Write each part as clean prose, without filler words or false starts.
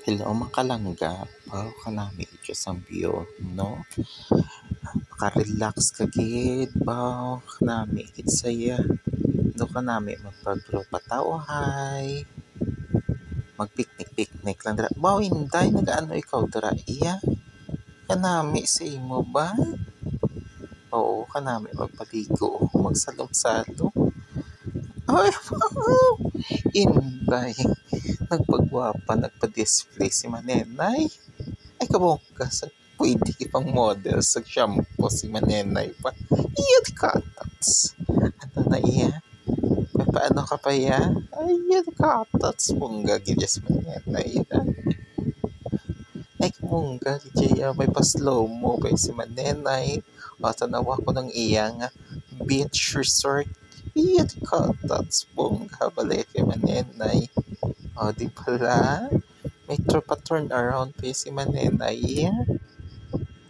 Hello makalangga, pao kanami iti sambiyo no, makarelax ka gid pao kanami iti saya, no kanami magpagpatawhay, magpiknik-piknik lang dira. Bao inday nagaano ikaw dira iya? Kanami sa imo ba? Oo, kanami magpaligo, magsalom-salom. Ay, inday, nagpagwapa, nagpa-display si Manenay. Ay kabong ka sa pwede ipang model sa shampoo si Manenay pa. Iya di katats. Ano na iya? Paano ka pa ya? Ay, iya di katats. Mungga gidya si Manenay. Ay, mungga gidya may pa-slow mo pa si Manenay. O, tanawa ko ng iya nga beach resort. Iya di katats. Mungga balik kay Manenay. O, di pala. May tropa turn around pa si Manenay.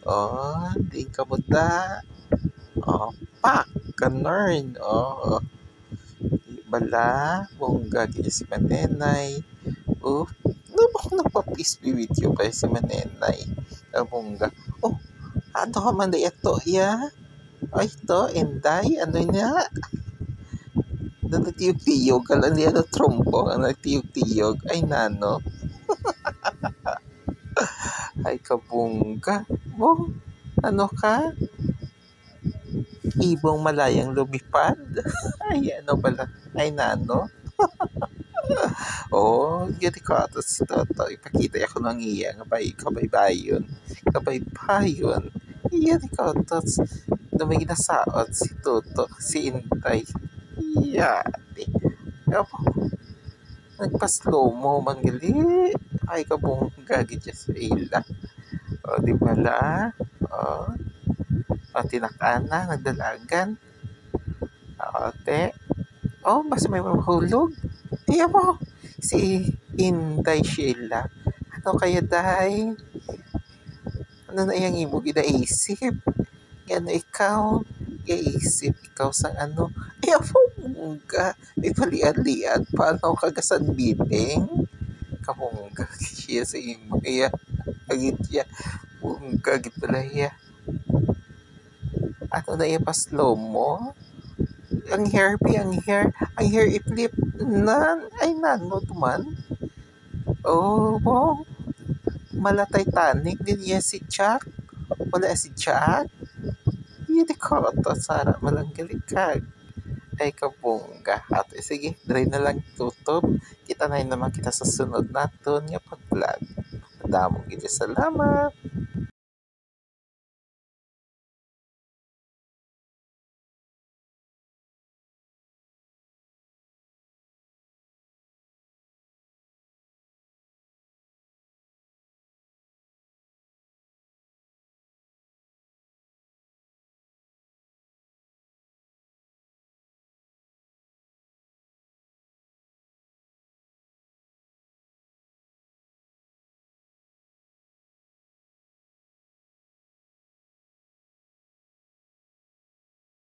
Oh, di ka mo da. Oh, pak! Ganun. Oh, di bala. Bongga gila si Manenay. Oh, nabak nagpa-peace be with you pa si Manenay. Bongga. Oh, ano ka man da ito, ya? Ay, ito, Inday. Ano niya? Nagtiyog-tiyog ka lang niya na trompo. Nagtiyog-tiyog. Ay, nano. Ay, kabongga. Oh, ano ka? Ibong malayang lumipad? Ay, ano pala? Ay, nano? Oh, gati ko ito si Toto. Ipakita ako ng iya. Kabaybayon. Kabaybayon. Iya, di ko ito. Dumay nasaot si Toto. Si Intay. Iya, di. Apo, nagpa-slow mo, manggali. Ay, kabong gagit siya sa ila. O, di pala? O, tinakaan na, nagdalagan. Ate. Oh, basta may mahulog. Iya mo, si Inday Sheila. Ano kaya day? Ano na iyang imo ginaisip? Ano ikaw? Gaisip ikaw sa ano? Ay, po, mungga. May palian-lian. Paano kagasan biting? Kamungga. Siya sa imo. Iya. Agit siya. Mungga. Agit pala iya. Ano na iya pa slow mo? Ang hair i-flip nan ay nano tuman. Oh, wow. Mala Titanic din yan si Chuck. Wala si Chuck. Hindi ko ito, Sara. Malanggalig ka. Ay, kabongga. At sige, try na lang tutob. Kita na naman kita sa sunod naton nga pag-vlog. Madamong gini salamat.